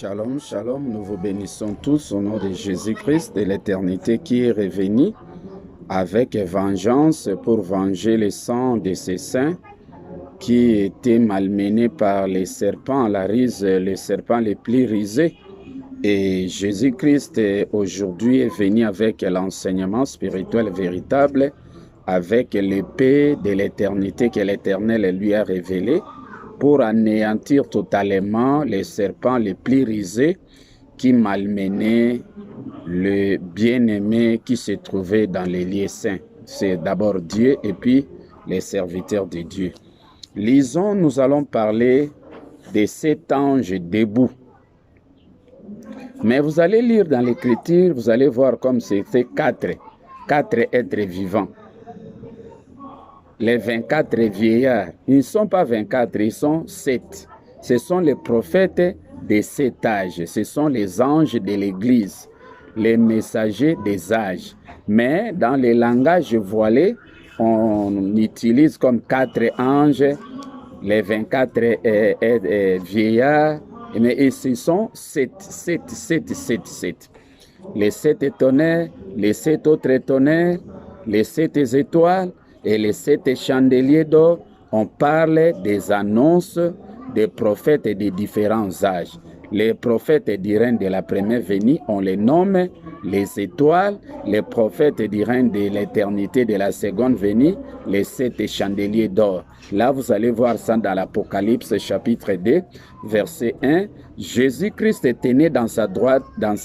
Shalom, shalom, nous vous bénissons tous au nom de Jésus-Christ de l'éternité qui est revenu avec vengeance pour venger le sang de ses saints qui étaient malmenés par les serpents, la rise, les serpents les plus risés. Et Jésus-Christ aujourd'hui est venu avec l'enseignement spirituel véritable, avec l'épée de l'éternité que l'Éternel lui a révélée, pour anéantir totalement les serpents les plus risés qui malmenaient le bien-aimé qui se trouvait dans les lieux saints. C'est d'abord Dieu et puis les serviteurs de Dieu. Lisons, nous allons parler de cet ange debout. Mais vous allez lire dans l'Écriture, vous allez voir comme c'était quatre êtres vivants. Les 24 vieillards, ils ne sont pas 24, ils sont 7. Ce sont les prophètes de cet âge, ce sont les anges de l'Église, les messagers des âges. Mais dans les langages voilés, on utilise comme 4 anges, les 24 vieillards, mais ce sont 7. Les 7 tonnerres, les 7 autres tonnerres, les 7 étoiles, et les 7 chandeliers d'or, on parle des annonces des prophètes des différents âges. Les prophètes du règne de la première venue, on les nomme les étoiles. Les prophètes du règne de l'éternité de la seconde venue, les 7 chandeliers d'or. Là, vous allez voir ça dans l'Apocalypse chapitre 2, verset 1. Jésus-Christ tenait dans sa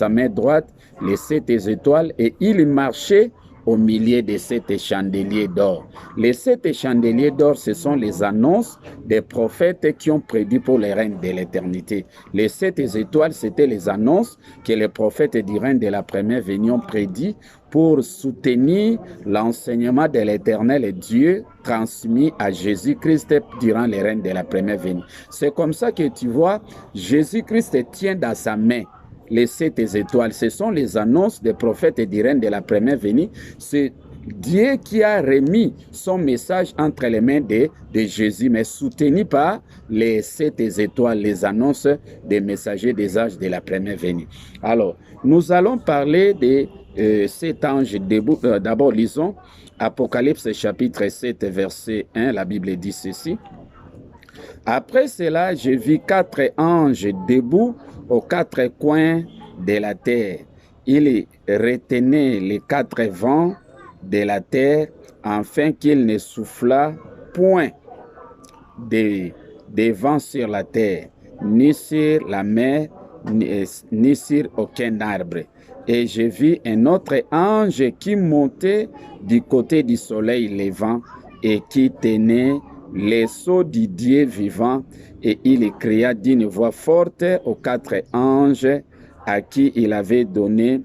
main droite, les 7 étoiles et il marchait au milieu de 7 chandeliers d'or. Les 7 chandeliers d'or, ce sont les annonces des prophètes qui ont prédit pour le règne de l'éternité. Les 7 étoiles, c'était les annonces que les prophètes du règne de la première venue ont prédit pour soutenir l'enseignement de l'éternel Dieu transmis à Jésus-Christ durant le règne de la première venue. C'est comme ça que tu vois, Jésus-Christ tient dans sa main les 7 étoiles. Ce sont les annonces des prophètes du règne de la première venue. C'est Dieu qui a remis son message entre les mains de Jésus, mais soutenu par les 7 étoiles, les annonces des messagers des âges de la première venue. Alors, nous allons parler de cet ange debout. D'abord, lisons Apocalypse chapitre 7, verset 1. La Bible dit ceci. Après cela, je vis 4 anges debout aux 4 coins de la terre. Ils retenaient les 4 vents de la terre afin qu'il ne soufflât point de vent sur la terre, ni sur la mer, ni sur aucun arbre. Et je vis un autre ange qui montait du côté du soleil levant et qui tenait les sceaux du Dieu vivant, et il cria d'une voix forte aux 4 anges à qui il avait donné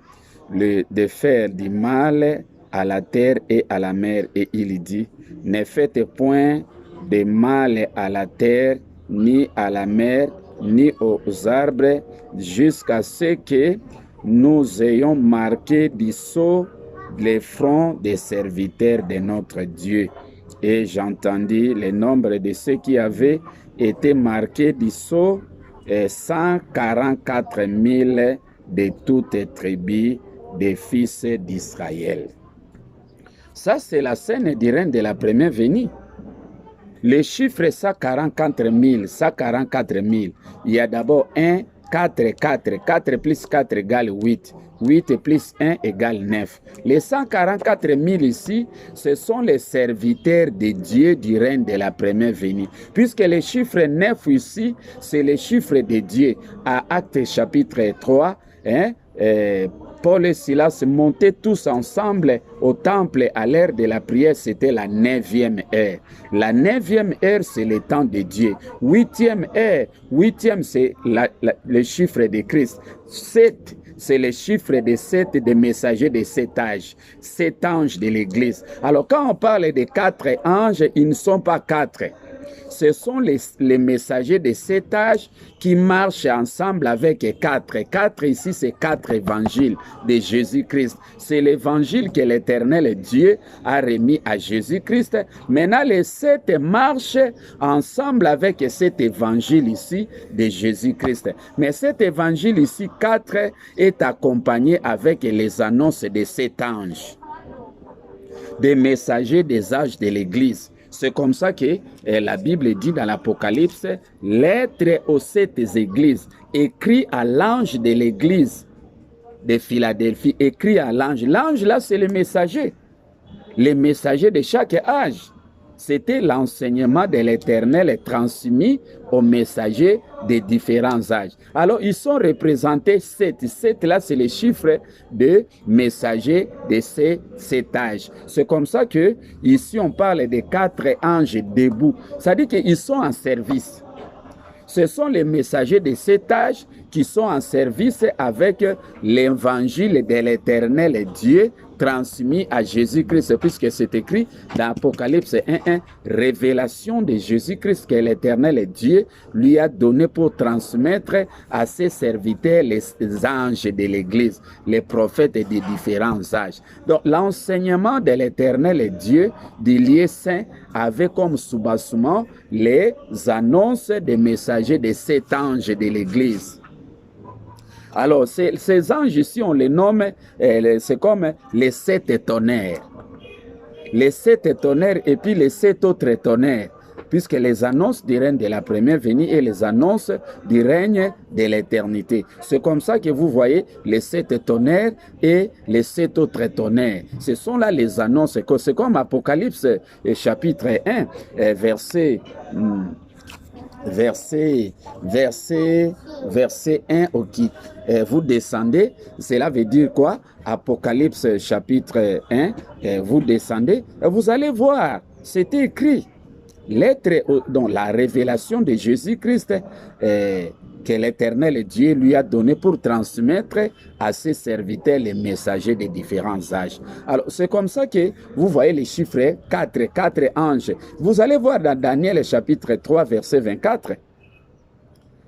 de faire du mal à la terre et à la mer. Et il dit, ne faites point de mal à la terre, ni à la mer, ni aux arbres, jusqu'à ce que nous ayons marqué du sceau les fronts des serviteurs de notre Dieu. Et j'entendis le nombre de ceux qui avaient été marqués du sceau, 144 000 de toutes tribus des fils d'Israël. Ça, c'est la scène du règne de la première venue. Le chiffre 144 000, 144 000, il y a d'abord 1, 4, 4, 4 plus 4 égale 8. 8 plus 1 égale 9. Les 144 000 ici, ce sont les serviteurs de Dieu du règne de la première venue. Puisque le chiffre 9 ici, c'est le chiffre de Dieu. À Actes chapitre 3, Paul et Silas montaient tous ensemble au temple à l'heure de la prière, c'était la 9e heure. La 9e heure, c'est le temps de Dieu. 8e heure, 8e, c'est le chiffre de Christ. 7, c'est le chiffre de 7 des messagers de cet âge, 7 anges de l'Église. Alors quand on parle de 4 anges, ils ne sont pas 4. Ce sont les messagers de cet âge qui marchent ensemble avec quatre. Quatre ici, c'est quatre évangiles de Jésus-Christ. C'est l'évangile que l'Éternel Dieu a remis à Jésus-Christ. Maintenant, les sept marchent ensemble avec cet évangile ici de Jésus-Christ. Mais cet évangile ici, 4, est accompagné avec les annonces de cet ange, des messagers des âges de l'Église. C'est comme ça que la Bible dit dans l'Apocalypse, lettre aux sept églises, écrit à l'ange de l'église de Philadelphie, écrit à l'ange. L'ange là, c'est le messager de chaque âge. C'était l'enseignement de l'Éternel transmis aux messagers des différents âges. Alors, ils sont représentés 7. 7 là, c'est les chiffres de messagers de cet âge. C'est comme ça que ici, on parle de 4 anges debout. Ça dit qu'ils sont en service. Ce sont les messagers de cet âge qui sont en service avec l'évangile de l'Éternel Dieu transmis à Jésus-Christ, puisque c'est écrit dans Apocalypse 1.1, révélation de Jésus-Christ que l'Éternel Dieu lui a donné pour transmettre à ses serviteurs, les anges de l'Église, les prophètes des différents âges. Donc l'enseignement de l'Éternel Dieu du lieu saint avait comme soubassement les annonces des messagers de cet ange de l'Église. Alors, ces anges ici, on les nomme, c'est comme les 7 tonnerres. Les 7 tonnerres et puis les 7 autres tonnerres, puisque les annonces du règne de la première venue et les annonces du règne de l'éternité. C'est comme ça que vous voyez les 7 tonnerres et les 7 autres tonnerres. Ce sont là les annonces. C'est comme Apocalypse chapitre 1, verset 1, ok. Vous descendez, cela veut dire quoi? Apocalypse chapitre 1, vous descendez, vous allez voir, c'était écrit. Lettre dans la révélation de Jésus-Christ que l'Éternel Dieu lui a donné pour transmettre à ses serviteurs les messagers des différents âges. Alors, c'est comme ça que vous voyez les chiffres 4 anges. Vous allez voir dans Daniel chapitre 3, verset 24.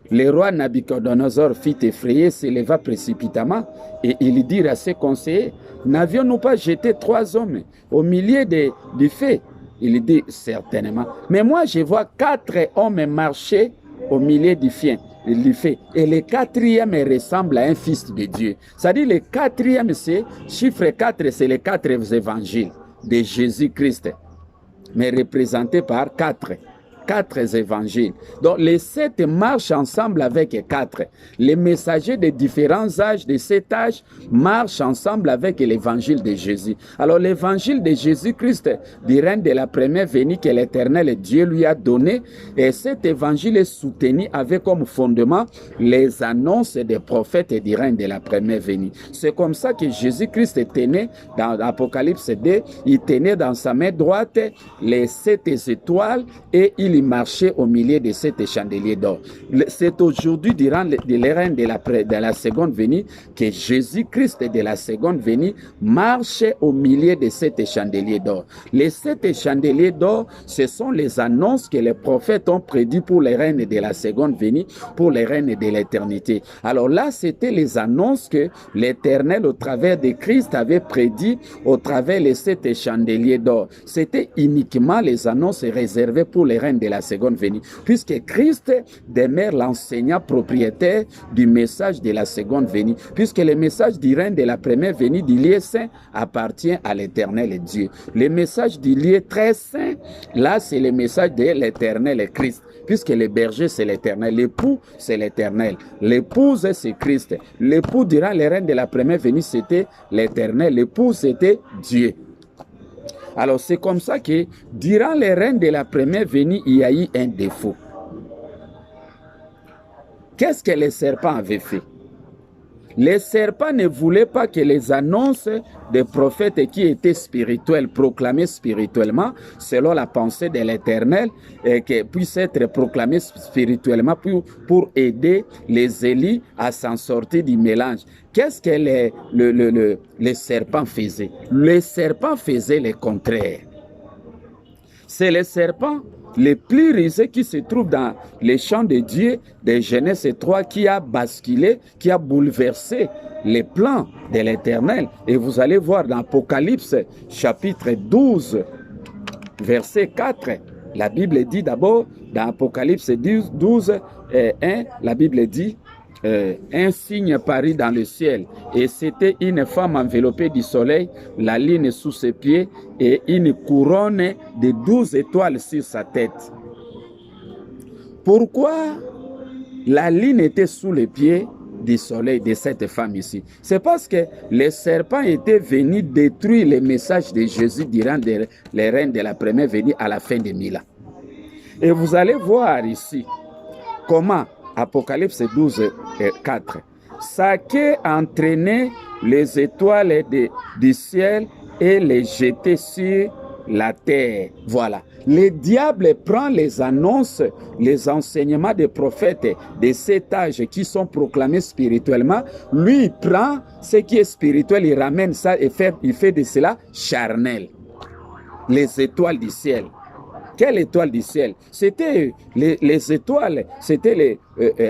Le roi Nabuchodonosor fit effrayer, s'éleva précipitamment et il dit à ses conseillers, n'avions-nous pas jeté 3 hommes au milieu du feu? Il dit certainement. Mais moi, je vois 4 hommes marcher au milieu du feu. Et le 4e ressemble à un fils de Dieu. C'est-à-dire le 4e, c'est chiffre 4, c'est les 4 évangiles de Jésus-Christ, mais représentés par 4 évangiles. Donc les 7 marchent ensemble avec 4. Les messagers des différents âges de cet âge marchent ensemble avec l'évangile de Jésus. Alors l'évangile de Jésus-Christ du règne de la première venue que l'Éternel Dieu lui a donné, et cet évangile est soutenu avec comme fondement les annonces des prophètes du règne de la première venue. C'est comme ça que Jésus-Christ tenait dans Apocalypse 2, il tenait dans sa main droite les 7 étoiles et il marchait au milieu de 7 chandeliers d'or. C'est aujourd'hui, durant le règne de la seconde venue, que Jésus-Christ de la seconde venue marche au milieu de 7 chandeliers d'or. Les 7 chandeliers d'or, ce sont les annonces que les prophètes ont prédit pour le règne de la seconde venue, pour le règne de l'éternité. Alors là, c'était les annonces que l'Éternel, au travers de Christ, avait prédit au travers des 7 chandeliers d'or. C'était uniquement les annonces réservées pour le règne de la seconde venue, puisque Christ demeure l'enseignant propriétaire du message de la seconde venue, puisque le message du règne de la première venue du lieu saint appartient à l'Éternel Dieu. Le message du lieu très saint, là, c'est le message de l'Éternel Christ, puisque le berger, c'est l'Éternel, l'époux, c'est l'Éternel, l'épouse, c'est Christ. L'époux, durant le règne de la première venue, c'était l'Éternel, l'époux, c'était Dieu. Alors, c'est comme ça que, durant le règne de la première venue, il y a eu un défaut. Qu'est-ce que les serpents avaient fait? Les serpents ne voulaient pas que les annonces des prophètes qui étaient spirituels, proclamés spirituellement, selon la pensée de l'Éternel, qui puissent être proclamés spirituellement pour aider les élus à s'en sortir du mélange. Qu'est-ce que les serpents faisaient? Les serpents faisaient le contraire. C'est les serpents le plus risé qui se trouve dans les champs de Dieu, de Genèse 3, qui a basculé, qui a bouleversé les plans de l'Éternel. Et vous allez voir dans Apocalypse chapitre 12, verset 4, la Bible dit d'abord, dans Apocalypse 12, 1, la Bible dit, un signe parut dans le ciel, et c'était une femme enveloppée du soleil, la lune sous ses pieds, et une couronne de 12 étoiles sur sa tête. Pourquoi la lune était sous les pieds du soleil de cette femme ici? C'est parce que les serpents étaient venus détruire les messages de Jésus durant les règnes de la première venue à la fin des 1000 ans. Et vous allez voir ici comment Apocalypse 12, 4. Saké entraînait les étoiles du ciel et les jetait sur la terre. Voilà. Le diable prend les annonces, les enseignements des prophètes de cet âge qui sont proclamés spirituellement. Lui, il prend ce qui est spirituel, il ramène ça et il fait de cela charnel. Les étoiles du ciel. Quelle étoile du ciel? C'était les étoiles, c'était les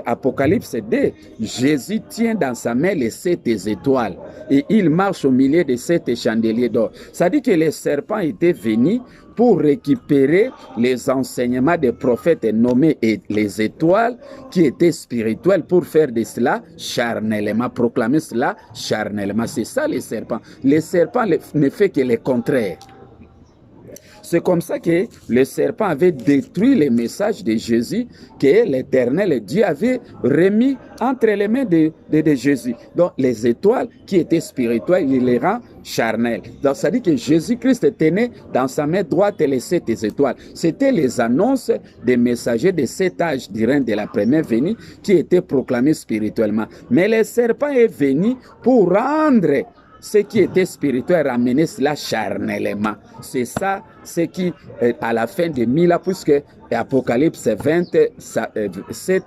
Apocalypse 2. Jésus tient dans sa main les 7 étoiles et il marche au milieu de 7 chandeliers d'or. Ça dit que les serpents étaient venus pour récupérer les enseignements des prophètes nommés les étoiles qui étaient spirituelles pour faire de cela charnellement, proclamer cela charnellement. C'est ça les serpents. Les serpents ne font que le contraire. C'est comme ça que le serpent avait détruit les messages de Jésus que l'Éternel Dieu avait remis entre les mains de Jésus. Donc les étoiles qui étaient spirituelles, il les rend charnelles. Donc ça dit que Jésus-Christ tenait dans sa main droite les 7 étoiles. C'était les annonces des messagers de cet âge du règne de la première venue qui étaient proclamés spirituellement. Mais le serpent est venu pour rendre ce qui était spirituel, ramener cela charnellement. C'est ça, ce qui, à la fin de 1000 ans, puisque Apocalypse 27,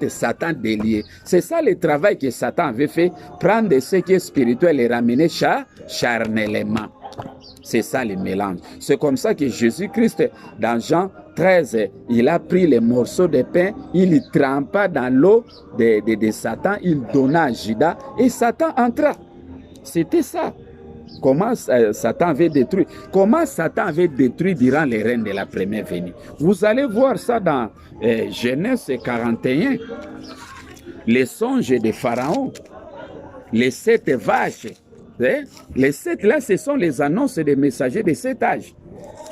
Satan délié. C'est ça le travail que Satan avait fait, prendre ce qui est spirituel et ramener charnellement. C'est ça le mélange. C'est comme ça que Jésus-Christ, dans Jean 13, il a pris les morceaux de pain, il y trempa dans l'eau de Satan, il donna à Judas et Satan entra. C'était ça. Comment Satan avait détruit. Comment Satan avait détruit durant les règnes de la première venue. Vous allez voir ça dans Genèse 41. Les songes de Pharaon. Les 7 vaches. Les 7 là, ce sont les annonces des messagers de cet âge.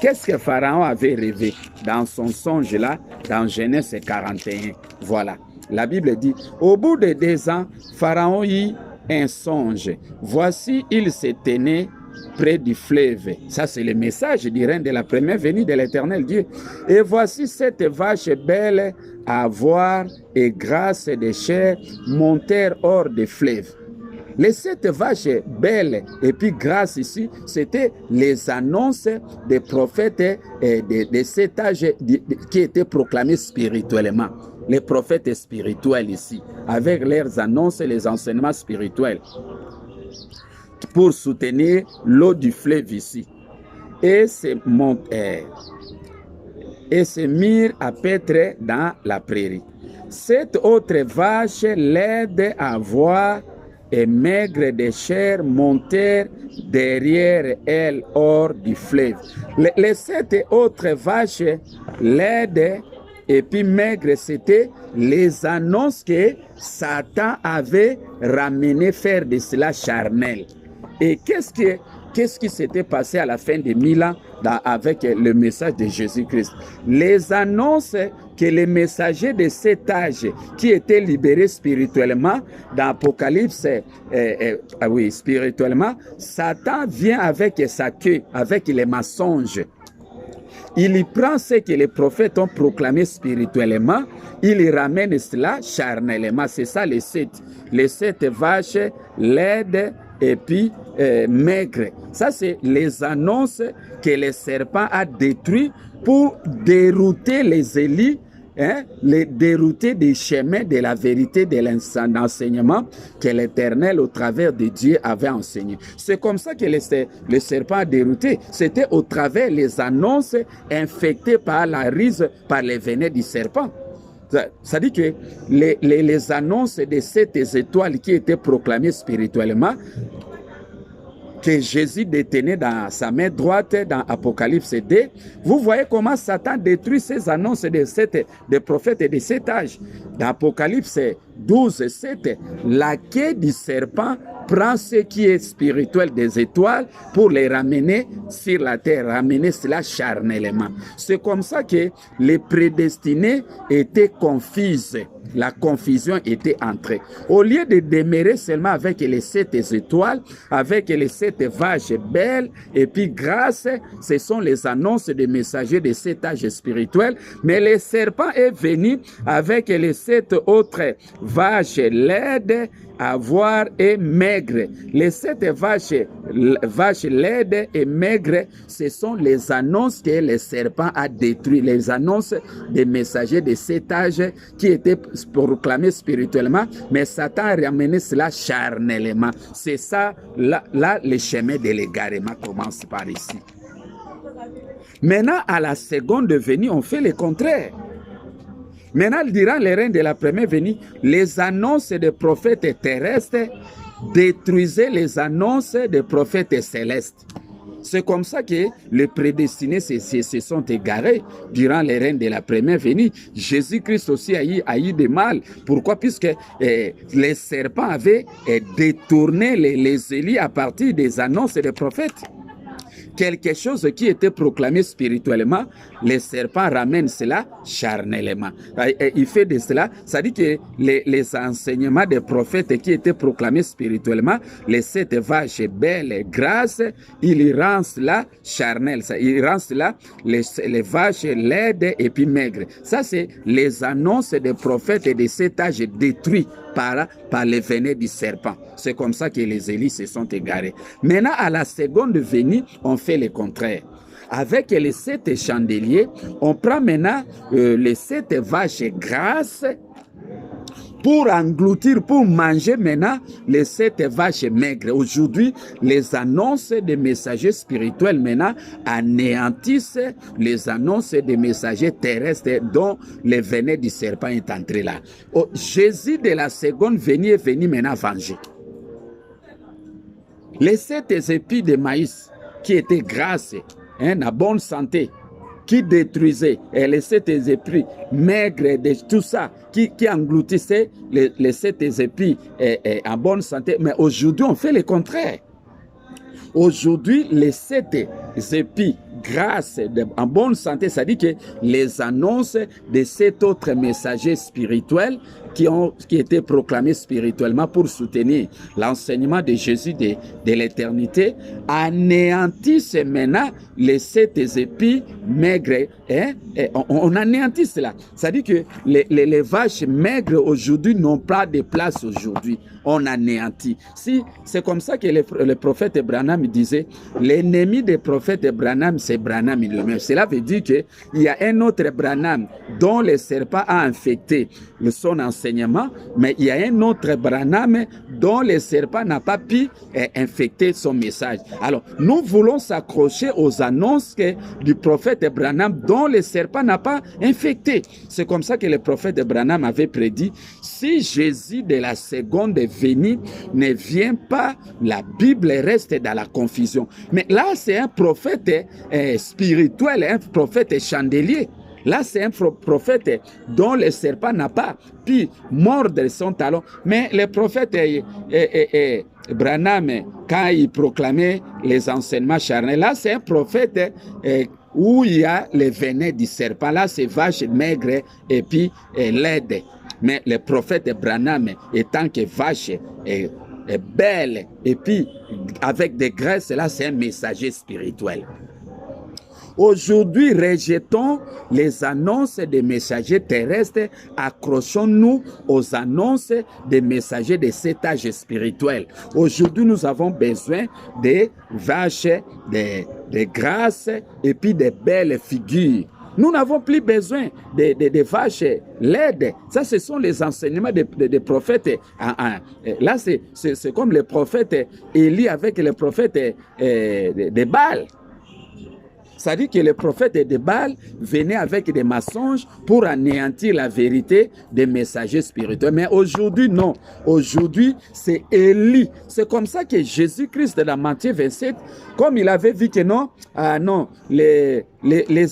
Qu'est-ce que Pharaon avait rêvé dans son songe là, dans Genèse 41. Voilà. La Bible dit, au bout de 2 ans, Pharaon eut un songe. Voici, il se tenait près du fleuve. Ça, c'est le message du règne de la première venue de l'Éternel Dieu. Et voici 7 vaches belles à voir et grasses de chair montèrent hors des fleuves. Les 7 vaches belles et puis grasses ici, c'était les annonces des prophètes de cet âge qui étaient proclamés spirituellement. Les prophètes spirituels ici, avec leurs annonces et les enseignements spirituels, pour soutenir l'eau du fleuve ici. Et se mirent à paître dans la prairie. Cette autre vache laide à voir et maigre de chair montèrent derrière elle hors du fleuve. Les 7 autres vaches laides et puis maigre, c'était les annonces que Satan avait ramené faire de cela charnel. Et qu'est-ce qui s'était passé à la fin des 1000 ans avec le message de Jésus-Christ? Les annonces que les messagers de cet âge qui étaient libérés spirituellement, dans Apocalypse, spirituellement, Satan vient avec sa queue, avec les mensonges. Il y prend ce que les prophètes ont proclamé spirituellement, il y ramène cela charnellement. C'est ça les 7. Les 7 vaches laides et puis maigres. Ça, c'est les annonces que le serpent a détruites pour dérouter les élites les dérouter des chemins de la vérité de l'enseignement que l'Éternel, au travers de Dieu, avait enseigné. C'est comme ça que le serpent a dérouté. C'était au travers les annonces infectées par la ruse, par les venin du serpent. Ça dit que les annonces de cette étoile qui étaient proclamées spirituellement, que Jésus détenait dans sa main droite dans Apocalypse 2, vous voyez comment Satan détruit ces annonces des prophètes de cet âge. Dans Apocalypse 12, 7, la queue du serpent prend ce qui est spirituel des étoiles pour les ramener sur la terre, ramener cela charnellement. C'est comme ça que les prédestinés étaient confuses. La confusion était entrée. Au lieu de demeurer seulement avec les 7 étoiles, avec les 7 vaches belles et puis grâce, ce sont les annonces des messagers de cet âge spirituel. Mais le serpent est venu avec les 7 autres vaches laides, avoir et maigres. Les 7 vaches laides et maigres, ce sont les annonces que le serpent a détruites, les annonces des messagers de cet âge qui étaient proclamés spirituellement, mais Satan a ramené cela charnellement. C'est ça, là le chemin de l'égarement commence par ici. Maintenant, à la seconde venue, on fait le contraire. Maintenant, durant les règnes de la première venue, les annonces des prophètes terrestres détruisaient les annonces des prophètes célestes. C'est comme ça que les prédestinés se sont égarés durant les règnes de la première venue. Jésus-Christ aussi a eu des mal. Pourquoi? Puisque les serpents avaient détourné les élus à partir des annonces des prophètes. Quelque chose qui était proclamé spirituellement, les serpents ramènent cela charnellement. Il fait de cela, ça dit que les enseignements des prophètes qui étaient proclamés spirituellement, les 7 vaches belles et grasses, il rend cela charnel. Il rend cela les vaches laides et puis maigres. Ça, c'est les annonces des prophètes de cet âge détruits par les venin du serpent. C'est comme ça que les élites se sont égarés. Maintenant, à la seconde venue, on fait le contraire. Avec les 7 chandeliers, on prend maintenant les 7 vaches grasses pour engloutir, pour manger maintenant les 7 vaches maigres. Aujourd'hui, les annonces des messagers spirituels maintenant anéantissent les annonces des messagers terrestres dont le venin du serpent est entré là. Jésus de la seconde venue est venu maintenant venger. Les 7 épis de maïs qui étaient grasses, en bonne santé, qui détruisait et les 7 épis maigres de tout ça, qui engloutissait les 7 épis en bonne santé. Mais aujourd'hui, on fait le contraire. Aujourd'hui, les 7 épis grâce en bonne santé, ça dit que les annonces de 7 autres messagers spirituels qui étaient proclamés spirituellement pour soutenir l'enseignement de Jésus de l'éternité, anéantissent maintenant les 7 épis maigres. On anéantit cela. Ça dit que les vaches maigres aujourd'hui n'ont pas de place aujourd'hui. On anéantit. Si, c'est comme ça que le prophète Branham disait, l'ennemi des prophètes Branham, c'est Branham lui-même. Cela veut dire qu'il y a un autre Branham dont le serpent a infecté son enseignement, mais il y a un autre Branham dont le serpent n'a pas pu infecter son message. Alors, nous voulons s'accrocher aux annonces du prophète Branham dont le serpent n'a pas infecté. C'est comme ça que le prophète Branham avait prédit, si Jésus de la seconde venue ne vient pas, la Bible reste dans la confusion. Mais là, c'est un prophète spirituel, un prophète chandelier. Là, c'est un prophète dont le serpent n'a pas pu mordre son talon. Mais le prophète Branham, quand il proclamait les enseignements charnels, là, c'est un prophète où il y a le venin du serpent. Là, c'est vache maigre et puis laide. Mais le prophète Branham, étant que vache est belle et puis avec des graisses, là, c'est un messager spirituel. Aujourd'hui, rejetons les annonces des messagers terrestres, accrochons-nous aux annonces des messagers de cet âge spirituel. Aujourd'hui, nous avons besoin des vaches, des grâces et puis des belles figures. Nous n'avons plus besoin de vaches laides. Ça, ce sont les enseignements des prophètes. Là, c'est comme les prophètes Élie avec les prophètes de Baal. Ça dit que les prophètes de Baal venaient avec des mensonges pour anéantir la vérité des messagers spirituels. Mais aujourd'hui, non. Aujourd'hui, c'est Élie. C'est comme ça que Jésus-Christ, dans Matthieu 27, comme il avait vu que non, non, les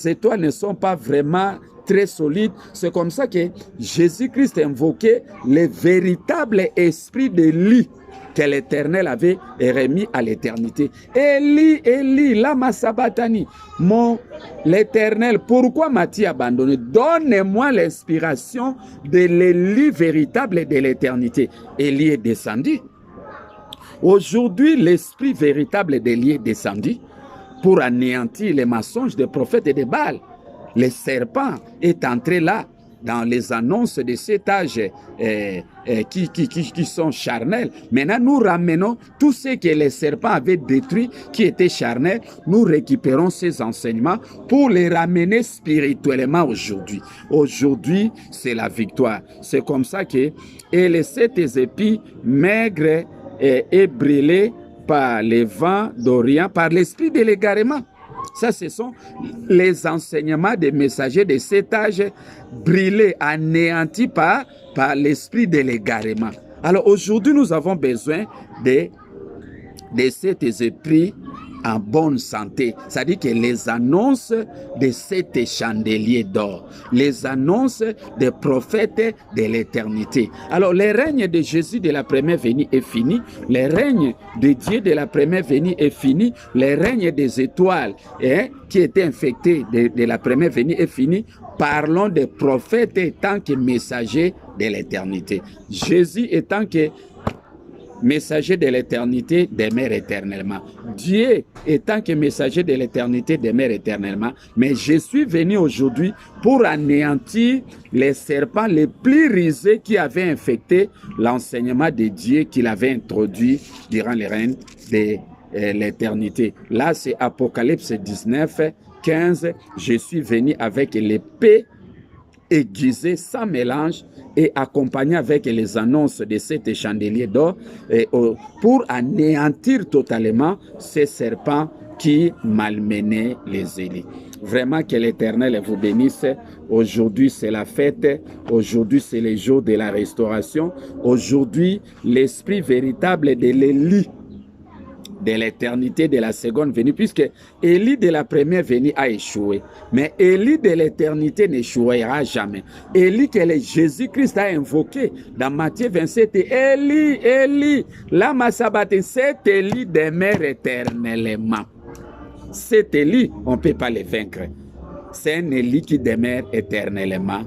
étoiles ne sont pas vraiment très solides. C'est comme ça que Jésus-Christ invoquait le véritable esprit d'Élie que l'Éternel avait remis à l'éternité. Élie, Élie, lama sabatani. L'Éternel, pourquoi m'as-tu abandonné? Donne-moi l'inspiration de l'Élie véritable de l'éternité. Élie est descendu. Aujourd'hui, l'esprit véritable d'Élie est descendu pour anéantir les mensonges des prophètes et des Baal. Le serpent est entré là dans les annonces de cet âge qui sont charnels. Maintenant, nous ramenons tout ce que les serpents avaient détruit, qui était charnel. Nous récupérons ces enseignements pour les ramener spirituellement aujourd'hui. Aujourd'hui, c'est la victoire. C'est comme ça que et les 7 épis maigres et brûlés par les vents d'Orient, par l'esprit de l'égarement. Ça, ce sont les enseignements des messagers de cet âge brûlés, anéantis par l'esprit de l'égarement. Alors aujourd'hui, nous avons besoin de cet esprit en bonne santé. C'est-à-dire que les annonces de cet chandelier d'or, les annonces des prophètes de l'éternité. Alors, le règne de Jésus de la première venue est fini. Le règne de Dieu de la première venue est fini. Le règne des étoiles qui étaient infectées de la première venue est fini. Parlons des prophètes étant que messagers de l'éternité. Jésus étant que messager de l'éternité demeure éternellement. Dieu étant que messager de l'éternité demeure éternellement. Mais je suis venu aujourd'hui pour anéantir les serpents les plus risés qui avaient infecté l'enseignement de Dieu qu'il avait introduit durant les règnes de l'éternité. Là, c'est Apocalypse 19, 15. Je suis venu avec l'épée aiguisée sans mélange et accompagné avec les annonces de cet chandelier d'or pour anéantir totalement ces serpents qui malmenaient les élites. Vraiment que l'Éternel vous bénisse. Aujourd'hui, c'est la fête. Aujourd'hui, c'est le jour de la restauration. Aujourd'hui, l'esprit véritable de l'Élie de l'éternité de la seconde venue, puisque Élie de la première venue a échoué. Mais Élie de l'éternité n'échouera jamais. Élie que Jésus-Christ a invoqué dans Matthieu 27, Élie, Élie, lama sabachthani, cet Élie demeure éternellement. Cet Élie, on ne peut pas le vaincre. C'est un Élie qui demeure éternellement.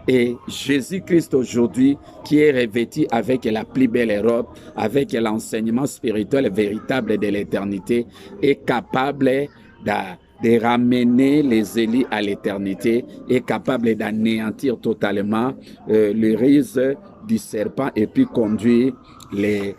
Et Jésus-Christ aujourd'hui, qui est revêtu avec la plus belle robe, avec l'enseignement spirituel véritable de l'éternité, est capable de ramener les élites à l'éternité, est capable d'anéantir totalement le risque du serpent et puis conduire les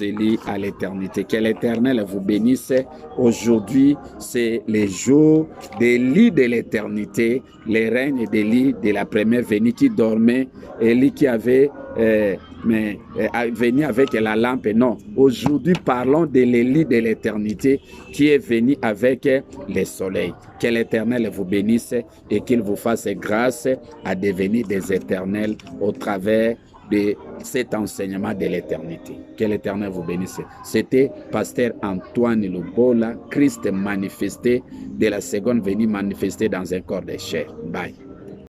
élites à l'éternité. Que l'Éternel vous bénisse. Aujourd'hui, c'est les jours des lits de l'éternité, les règnes des lits de la première venue qui dormait, Élie qui avait venu avec la lampe. Non, aujourd'hui, parlons de l'Élie de l'éternité qui est venu avec le soleil. Que l'Éternel vous bénisse et qu'il vous fasse grâce à devenir des éternels au travers de cet enseignement de l'éternité. Que l'Éternel vous bénisse. C'était Pasteur Antoine Lubola, Christ manifesté de la seconde venue, manifesté dans un corps de chair. Bye.